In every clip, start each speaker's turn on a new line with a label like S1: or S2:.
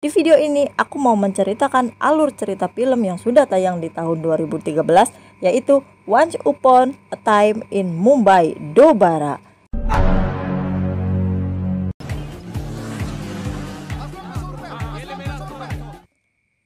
S1: Di video ini aku mau menceritakan alur cerita film yang sudah tayang di tahun 2013, yaitu Once Upon a Time in Mumbai, Dobara.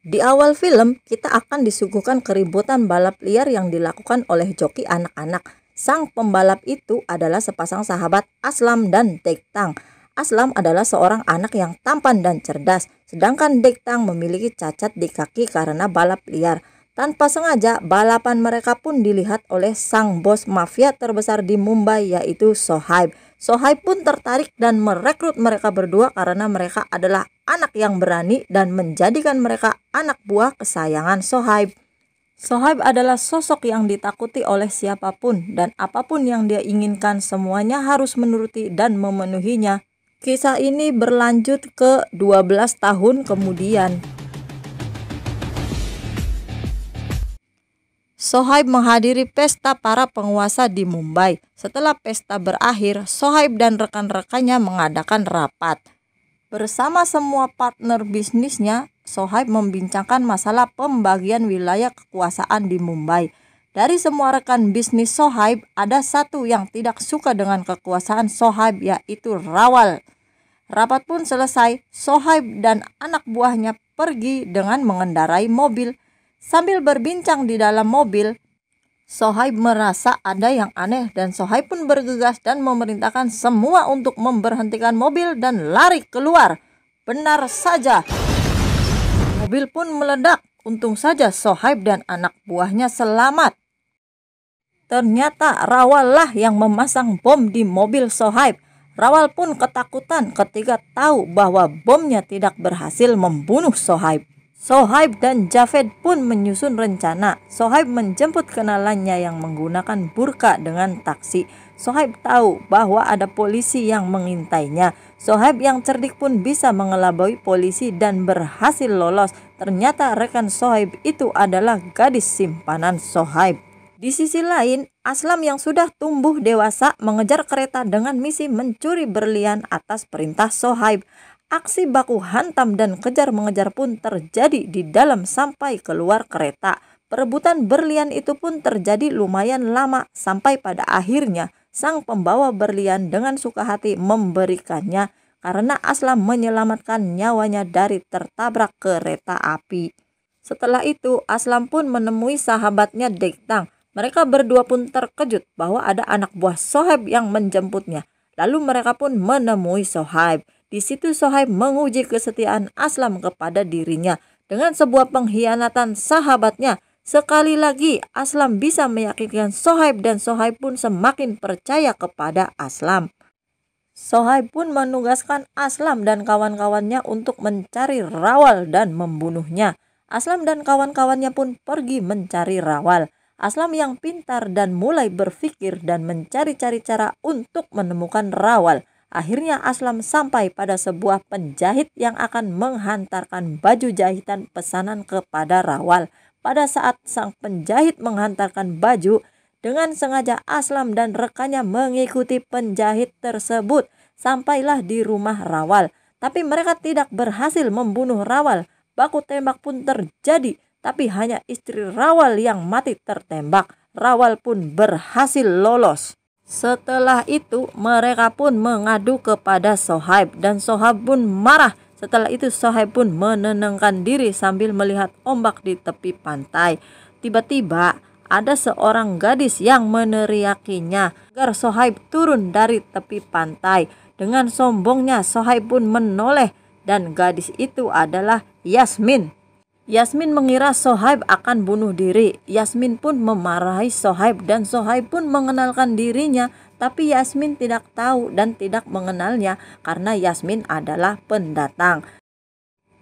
S1: Di awal film, kita akan disuguhkan keributan balap liar yang dilakukan oleh joki anak-anak. Sang pembalap itu adalah sepasang sahabat Aslam dan Dektang. Aslam adalah seorang anak yang tampan dan cerdas, sedangkan Dektang memiliki cacat di kaki karena balap liar. Tanpa sengaja, balapan mereka pun dilihat oleh sang bos mafia terbesar di Mumbai, yaitu Sohaib. Sohaib pun tertarik dan merekrut mereka berdua karena mereka adalah anak yang berani dan menjadikan mereka anak buah kesayangan Sohaib. Sohaib adalah sosok yang ditakuti oleh siapapun, dan apapun yang dia inginkan semuanya harus menuruti dan memenuhinya. Kisah ini berlanjut ke 12 tahun kemudian. Sohaib menghadiri pesta para penguasa di Mumbai. Setelah pesta berakhir, Sohaib dan rekan-rekannya mengadakan rapat. Bersama semua partner bisnisnya, Sohaib membincangkan masalah pembagian wilayah kekuasaan di Mumbai. Dari semua rekan bisnis Sohaib, ada satu yang tidak suka dengan kekuasaan Sohaib, yaitu Rawal. Rapat pun selesai, Sohaib dan anak buahnya pergi dengan mengendarai mobil. Sambil berbincang di dalam mobil, Sohaib merasa ada yang aneh dan Sohaib pun bergegas dan memerintahkan semua untuk memberhentikan mobil dan lari keluar. Benar saja, mobil pun meledak. Untung saja Sohaib dan anak buahnya selamat. Ternyata Rawal lah yang memasang bom di mobil Sohaib. Rawal pun ketakutan ketika tahu bahwa bomnya tidak berhasil membunuh Sohaib. Sohaib dan Javed pun menyusun rencana. Sohaib menjemput kenalannya yang menggunakan burka dengan taksi. Sohaib tahu bahwa ada polisi yang mengintainya. Sohaib yang cerdik pun bisa mengelabui polisi dan berhasil lolos. Ternyata rekan Sohaib itu adalah gadis simpanan Sohaib. Di sisi lain, Aslam yang sudah tumbuh dewasa mengejar kereta dengan misi mencuri berlian atas perintah Sohaib. Aksi baku hantam dan kejar-mengejar pun terjadi di dalam sampai keluar kereta. Perebutan berlian itu pun terjadi lumayan lama sampai pada akhirnya sang pembawa berlian dengan suka hati memberikannya karena Aslam menyelamatkan nyawanya dari tertabrak kereta api. Setelah itu, Aslam pun menemui sahabatnya Dektang. Mereka berdua pun terkejut bahwa ada anak buah Sohaib yang menjemputnya. Lalu mereka pun menemui Sohaib. Di situ Sohaib menguji kesetiaan Aslam kepada dirinya dengan sebuah pengkhianatan sahabatnya. Sekali lagi Aslam bisa meyakinkan Sohaib dan Sohaib pun semakin percaya kepada Aslam. Sohaib pun menugaskan Aslam dan kawan-kawannya untuk mencari Rawal dan membunuhnya. Aslam dan kawan-kawannya pun pergi mencari Rawal. Aslam yang pintar dan mulai berpikir dan mencari-cari cara untuk menemukan Rawal. Akhirnya Aslam sampai pada sebuah penjahit yang akan menghantarkan baju jahitan pesanan kepada Rawal. Pada saat sang penjahit menghantarkan baju, dengan sengaja Aslam dan rekannya mengikuti penjahit tersebut. Sampailah di rumah Rawal. Tapi mereka tidak berhasil membunuh Rawal. Baku tembak pun terjadi. Tapi hanya istri Rawal yang mati tertembak. Rawal pun berhasil lolos. Setelah itu mereka pun mengadu kepada Sohaib dan Sohaib pun marah. Setelah itu Sohaib pun menenangkan diri sambil melihat ombak di tepi pantai. Tiba-tiba ada seorang gadis yang meneriakinya agar Sohaib turun dari tepi pantai. Dengan sombongnya Sohaib pun menoleh dan gadis itu adalah Yasmin. Yasmin mengira Sohaib akan bunuh diri. Yasmin pun memarahi Sohaib dan Sohaib pun mengenalkan dirinya. Tapi Yasmin tidak tahu dan tidak mengenalnya karena Yasmin adalah pendatang.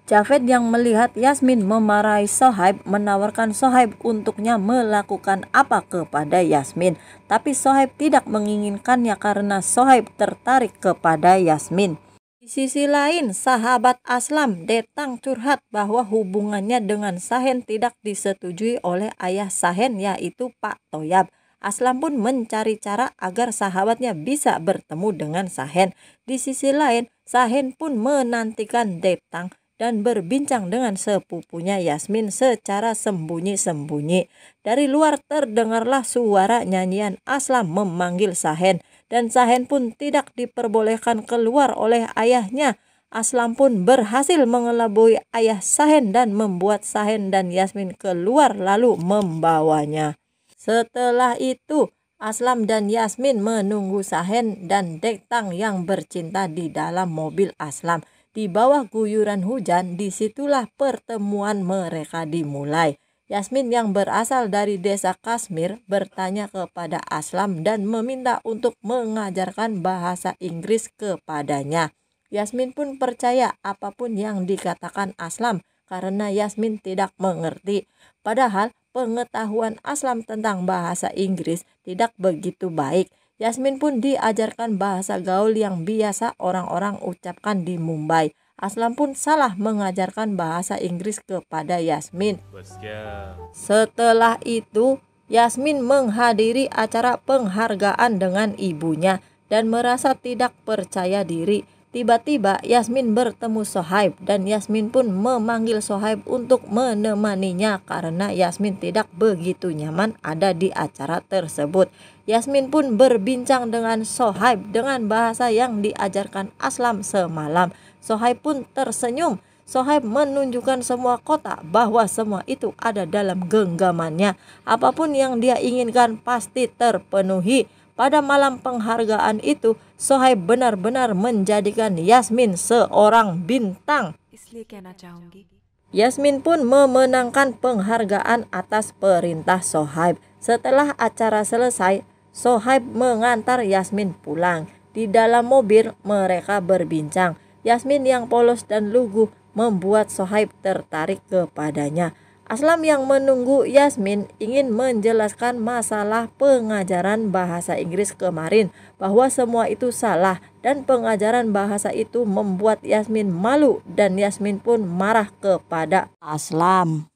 S1: Javed yang melihat Yasmin memarahi Sohaib menawarkan Sohaib untuknya melakukan apa kepada Yasmin. Tapi Sohaib tidak menginginkannya karena Sohaib tertarik kepada Yasmin. Di sisi lain, sahabat Aslam, Dektang, curhat bahwa hubungannya dengan Sahen tidak disetujui oleh ayah Sahen, yaitu Pak Toyab. Aslam pun mencari cara agar sahabatnya bisa bertemu dengan Sahen. Di sisi lain, Sahen pun menantikan Dektang. dan berbincang dengan sepupunya Yasmin secara sembunyi-sembunyi. Dari luar terdengarlah suara nyanyian Aslam memanggil Sahen, dan Sahen pun tidak diperbolehkan keluar oleh ayahnya. Aslam pun berhasil mengelabui ayah Sahen dan membuat Sahen dan Yasmin keluar lalu membawanya. Setelah itu, Aslam dan Yasmin menunggu Sahen dan Dektang yang bercinta di dalam mobil Aslam. Di bawah guyuran hujan, disitulah pertemuan mereka dimulai. Yasmin yang berasal dari desa Kashmir bertanya kepada Aslam dan meminta untuk mengajarkan bahasa Inggris kepadanya. Yasmin pun percaya apapun yang dikatakan Aslam karena Yasmin tidak mengerti. Padahal pengetahuan Aslam tentang bahasa Inggris tidak begitu baik. Yasmin pun diajarkan bahasa gaul yang biasa orang-orang ucapkan di Mumbai. Aslam pun salah mengajarkan bahasa Inggris kepada Yasmin. Setelah itu, Yasmin menghadiri acara penghargaan dengan ibunya dan merasa tidak percaya diri. Tiba-tiba Yasmin bertemu Sohaib dan Yasmin pun memanggil Sohaib untuk menemaninya karena Yasmin tidak begitu nyaman ada di acara tersebut. Yasmin pun berbincang dengan Sohaib dengan bahasa yang diajarkan Aslam semalam. Sohaib pun tersenyum. Sohaib menunjukkan semua kotak bahwa semua itu ada dalam genggamannya. Apapun yang dia inginkan pasti terpenuhi. Pada malam penghargaan itu, Sohaib benar-benar menjadikan Yasmin seorang bintang. Yasmin pun memenangkan penghargaan atas perintah Sohaib. Setelah acara selesai, Sohaib mengantar Yasmin pulang. Di dalam mobil mereka berbincang. Yasmin yang polos dan lugu membuat Sohaib tertarik kepadanya. Aslam yang menunggu Yasmin ingin menjelaskan masalah pengajaran bahasa Inggris kemarin, bahwa semua itu salah dan pengajaran bahasa itu membuat Yasmin malu dan Yasmin pun marah kepada Aslam.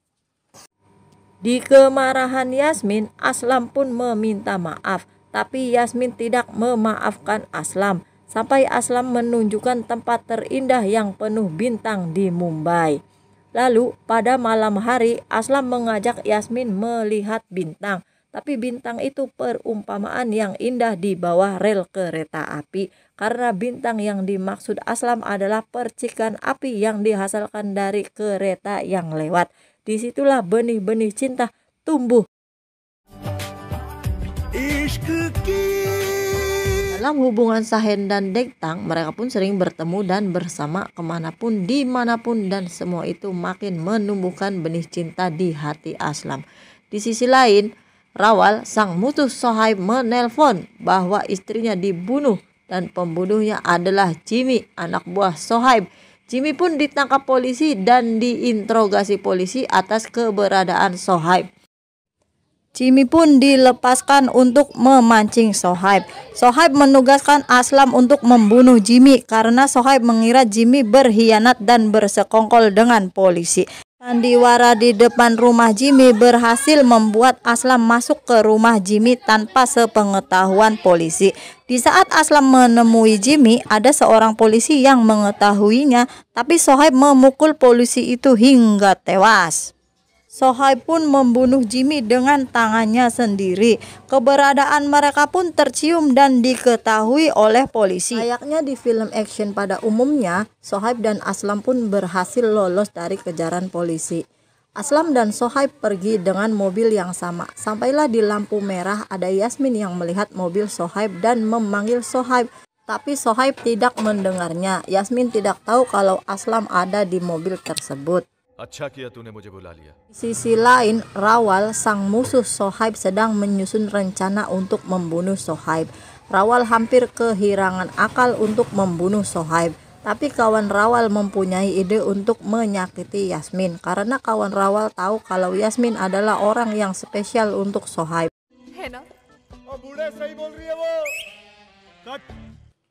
S1: Di kemarahan Yasmin, Aslam pun meminta maaf, tapi Yasmin tidak memaafkan Aslam sampai Aslam menunjukkan tempat terindah yang penuh bintang di Mumbai. Lalu pada malam hari Aslam mengajak Yasmin melihat bintang. Tapi bintang itu perumpamaan yang indah di bawah rel kereta api. Karena bintang yang dimaksud Aslam adalah percikan api yang dihasilkan dari kereta yang lewat. Disitulah benih-benih cinta tumbuh. Dalam hubungan Sahen dan Dektang, mereka pun sering bertemu dan bersama kemanapun, dimanapun, dan semua itu makin menumbuhkan benih cinta di hati Aslam. Di sisi lain, Rawal, sang musuh Sohaib, menelpon bahwa istrinya dibunuh dan pembunuhnya adalah Jimmy, anak buah Sohaib. Jimmy pun ditangkap polisi dan diinterogasi polisi atas keberadaan Sohaib. Jimmy pun dilepaskan untuk memancing Sohaib. Sohaib menugaskan Aslam untuk membunuh Jimmy karena Sohaib mengira Jimmy berkhianat dan bersekongkol dengan polisi. Sandiwara di depan rumah Jimmy berhasil membuat Aslam masuk ke rumah Jimmy tanpa sepengetahuan polisi. Di saat Aslam menemui Jimmy, ada seorang polisi yang mengetahuinya, tapi Sohaib memukul polisi itu hingga tewas. Sohaib pun membunuh Jimmy dengan tangannya sendiri. Keberadaan mereka pun tercium dan diketahui oleh polisi. Layaknya di film action pada umumnya, Sohaib dan Aslam pun berhasil lolos dari kejaran polisi. Aslam dan Sohaib pergi dengan mobil yang sama. Sampailah di lampu merah, ada Yasmin yang melihat mobil Sohaib dan memanggil Sohaib. Tapi Sohaib tidak mendengarnya. Yasmin tidak tahu kalau Aslam ada di mobil tersebut. Di sisi lain, Rawal, sang musuh Sohaib, sedang menyusun rencana untuk membunuh Sohaib. Rawal hampir kehilangan akal untuk membunuh Sohaib. Tapi kawan Rawal mempunyai ide untuk menyakiti Yasmin. Karena kawan Rawal tahu kalau Yasmin adalah orang yang spesial untuk Sohaib.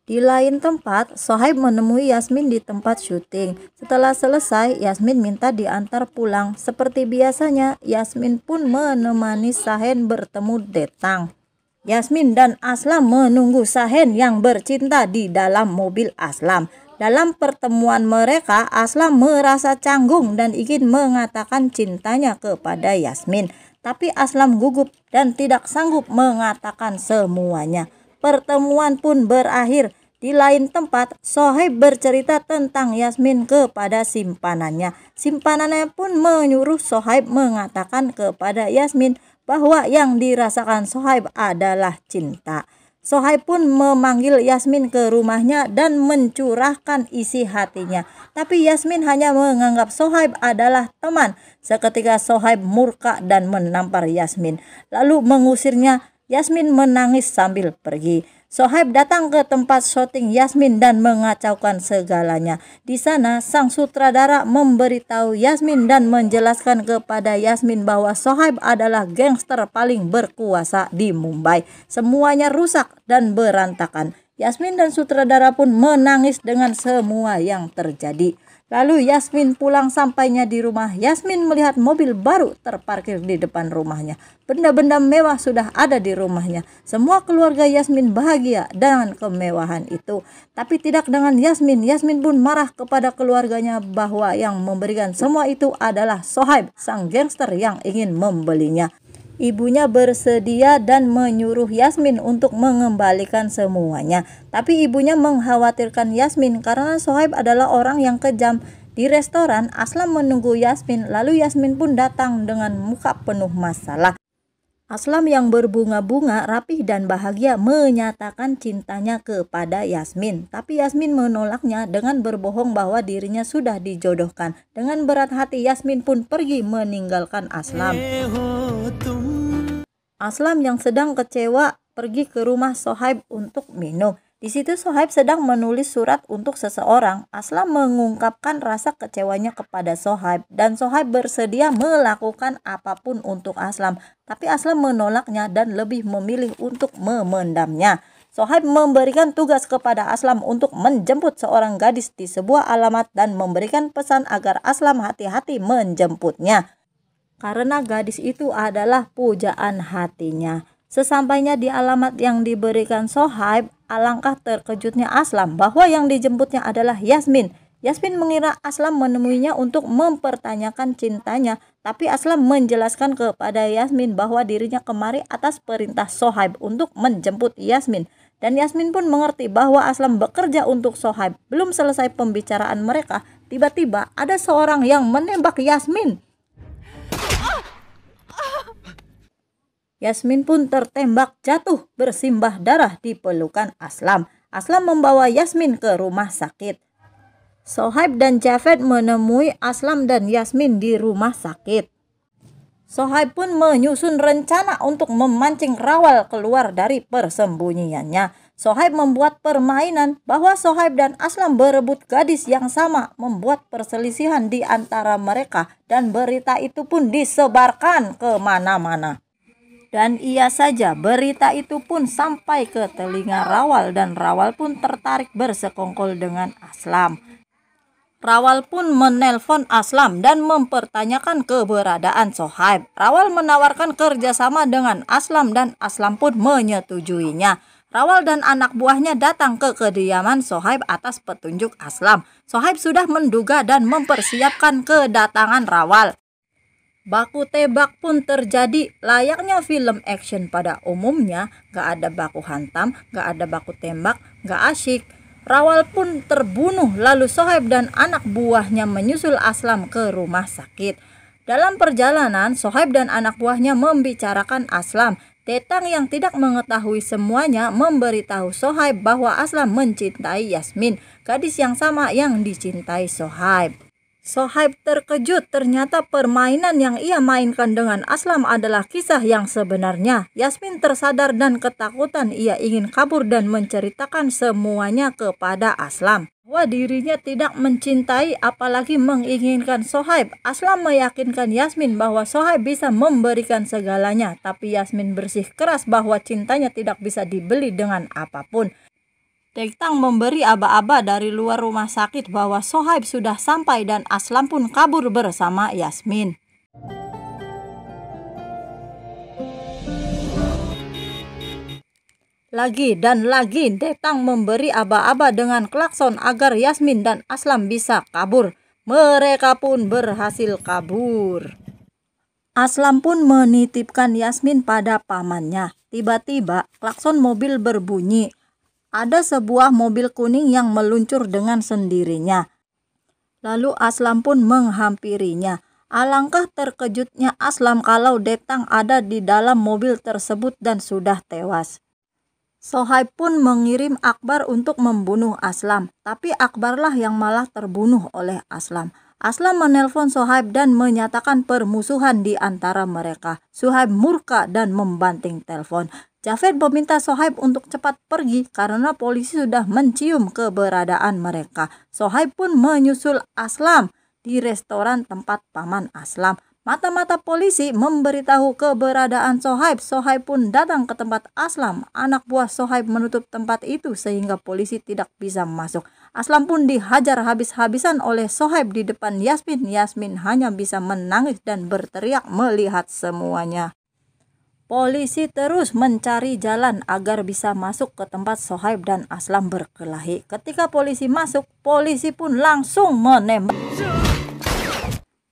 S1: Di lain tempat, Sohaib menemui Yasmin di tempat syuting. Setelah selesai, Yasmin minta diantar pulang. Seperti biasanya, Yasmin pun menemani Sahen bertemu Dektang. Yasmin dan Aslam menunggu Sahen yang bercinta di dalam mobil Aslam. Dalam pertemuan mereka, Aslam merasa canggung dan ingin mengatakan cintanya kepada Yasmin. Tapi Aslam gugup dan tidak sanggup mengatakan semuanya. Pertemuan pun berakhir. Di lain tempat, Sohaib bercerita tentang Yasmin kepada simpanannya. Simpanannya pun menyuruh Sohaib mengatakan kepada Yasmin bahwa yang dirasakan Sohaib adalah cinta. Sohaib pun memanggil Yasmin ke rumahnya dan mencurahkan isi hatinya. Tapi Yasmin hanya menganggap Sohaib adalah teman. Seketika Sohaib murka dan menampar Yasmin, lalu mengusirnya. Yasmin menangis sambil pergi. Sohaib datang ke tempat syuting Yasmin dan mengacaukan segalanya. Di sana sang sutradara memberitahu Yasmin dan menjelaskan kepada Yasmin bahwa Sohaib adalah gangster paling berkuasa di Mumbai. Semuanya rusak dan berantakan. Yasmin dan sutradara pun menangis dengan semua yang terjadi. Lalu Yasmin pulang, sampainya di rumah. Yasmin melihat mobil baru terparkir di depan rumahnya. Benda-benda mewah sudah ada di rumahnya. Semua keluarga Yasmin bahagia dengan kemewahan itu. Tapi tidak dengan Yasmin. Yasmin pun marah kepada keluarganya bahwa yang memberikan semua itu adalah Sohaib, sang gangster yang ingin membelinya. Ibunya bersedia dan menyuruh Yasmin untuk mengembalikan semuanya. Tapi ibunya mengkhawatirkan Yasmin karena Sohaib adalah orang yang kejam. Di restoran, Aslam menunggu Yasmin, lalu Yasmin pun datang dengan muka penuh masalah. Aslam yang berbunga-bunga, rapih dan bahagia menyatakan cintanya kepada Yasmin. Tapi Yasmin menolaknya dengan berbohong bahwa dirinya sudah dijodohkan. Dengan berat hati Yasmin pun pergi meninggalkan Aslam. Aslam yang sedang kecewa pergi ke rumah Sohaib untuk minum. Di situ Sohaib sedang menulis surat untuk seseorang. Aslam mengungkapkan rasa kecewanya kepada Sohaib dan Sohaib bersedia melakukan apapun untuk Aslam. Tapi Aslam menolaknya dan lebih memilih untuk memendamnya. Sohaib memberikan tugas kepada Aslam untuk menjemput seorang gadis di sebuah alamat dan memberikan pesan agar Aslam hati-hati menjemputnya. Karena gadis itu adalah pujaan hatinya. Sesampainya di alamat yang diberikan Sohaib, alangkah terkejutnya Aslam bahwa yang dijemputnya adalah Yasmin. Yasmin mengira Aslam menemuinya untuk mempertanyakan cintanya, tapi Aslam menjelaskan kepada Yasmin bahwa dirinya kemari atas perintah Sohaib untuk menjemput Yasmin. Dan Yasmin pun mengerti bahwa Aslam bekerja untuk Sohaib. Belum selesai pembicaraan mereka, tiba-tiba ada seorang yang menembak Yasmin. Yasmin pun tertembak jatuh bersimbah darah di pelukan Aslam. Aslam membawa Yasmin ke rumah sakit. Sohaib dan Javed menemui Aslam dan Yasmin di rumah sakit. Sohaib pun menyusun rencana untuk memancing Rawal keluar dari persembunyiannya. Sohaib membuat permainan bahwa Sohaib dan Aslam berebut gadis yang sama, membuat perselisihan di antara mereka, dan berita itu pun disebarkan kemana-mana. Dan iya saja, berita itu pun sampai ke telinga Rawal dan Rawal pun tertarik bersekongkol dengan Aslam. Rawal pun menelpon Aslam dan mempertanyakan keberadaan Sohaib. Rawal menawarkan kerjasama dengan Aslam dan Aslam pun menyetujuinya. Rawal dan anak buahnya datang ke kediaman Sohaib atas petunjuk Aslam. Sohaib sudah menduga dan mempersiapkan kedatangan Rawal. Baku tembak pun terjadi layaknya film action pada umumnya. Gak ada baku hantam, gak ada baku tembak, gak asyik. Rawal pun terbunuh, lalu Sohaib dan anak buahnya menyusul Aslam ke rumah sakit. Dalam perjalanan, Sohaib dan anak buahnya membicarakan Aslam. Tetang yang tidak mengetahui semuanya memberitahu Sohaib bahwa Aslam mencintai Yasmin, gadis yang sama yang dicintai Sohaib. Sohaib terkejut, ternyata permainan yang ia mainkan dengan Aslam adalah kisah yang sebenarnya. Yasmin tersadar dan ketakutan, ia ingin kabur dan menceritakan semuanya kepada Aslam. Bahwa dirinya tidak mencintai apalagi menginginkan Sohaib. Aslam meyakinkan Yasmin bahwa Sohaib bisa memberikan segalanya, tapi Yasmin bersikeras bahwa cintanya tidak bisa dibeli dengan apapun. Tetang memberi aba-aba dari luar rumah sakit bahwa Sohaib sudah sampai dan Aslam pun kabur bersama Yasmin. Lagi dan lagi Detang memberi aba-aba dengan klakson agar Yasmin dan Aslam bisa kabur. Mereka pun berhasil kabur. Aslam pun menitipkan Yasmin pada pamannya. Tiba-tiba klakson mobil berbunyi. Ada sebuah mobil kuning yang meluncur dengan sendirinya. Lalu Aslam pun menghampirinya. Alangkah terkejutnya Aslam kalau Detang ada di dalam mobil tersebut dan sudah tewas. Sohaib pun mengirim Akbar untuk membunuh Aslam, tapi Akbarlah yang malah terbunuh oleh Aslam. Aslam menelpon Sohaib dan menyatakan permusuhan di antara mereka. Sohaib murka dan membanting telepon. Javed meminta Sohaib untuk cepat pergi karena polisi sudah mencium keberadaan mereka. Sohaib pun menyusul Aslam di restoran tempat paman Aslam. Mata-mata polisi memberitahu keberadaan Sohaib. Sohaib pun datang ke tempat Aslam. Anak buah Sohaib menutup tempat itu sehingga polisi tidak bisa masuk. Aslam pun dihajar habis-habisan oleh Sohaib di depan Yasmin. Yasmin hanya bisa menangis dan berteriak melihat semuanya. Polisi terus mencari jalan agar bisa masuk ke tempat Sohaib dan Aslam berkelahi. Ketika polisi masuk, polisi pun langsung menembak.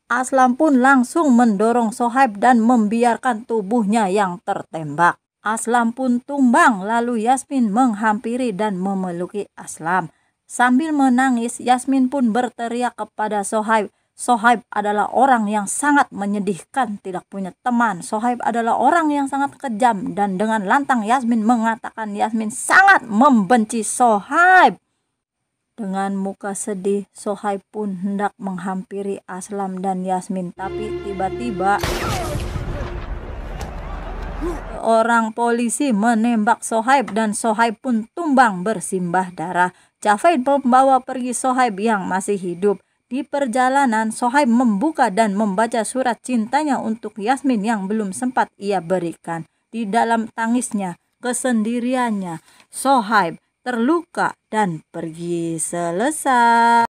S1: Aslam pun langsung mendorong Sohaib dan membiarkan tubuhnya yang tertembak. Aslam pun tumbang, lalu Yasmin menghampiri dan memeluki Aslam. Sambil menangis, Yasmin pun berteriak kepada Sohaib. Sohaib adalah orang yang sangat menyedihkan, tidak punya teman. Sohaib adalah orang yang sangat kejam, dan dengan lantang Yasmin mengatakan Yasmin sangat membenci Sohaib. Dengan muka sedih, Sohaib pun hendak menghampiri Aslam dan Yasmin, tapi tiba-tiba orang polisi menembak Sohaib dan Sohaib pun tumbang bersimbah darah. Javed membawa pergi Sohaib yang masih hidup. Di perjalanan, Sohaib membuka dan membaca surat cintanya untuk Yasmin yang belum sempat ia berikan. Di dalam tangisnya, kesendiriannya, Sohaib terluka dan pergi. Selesai.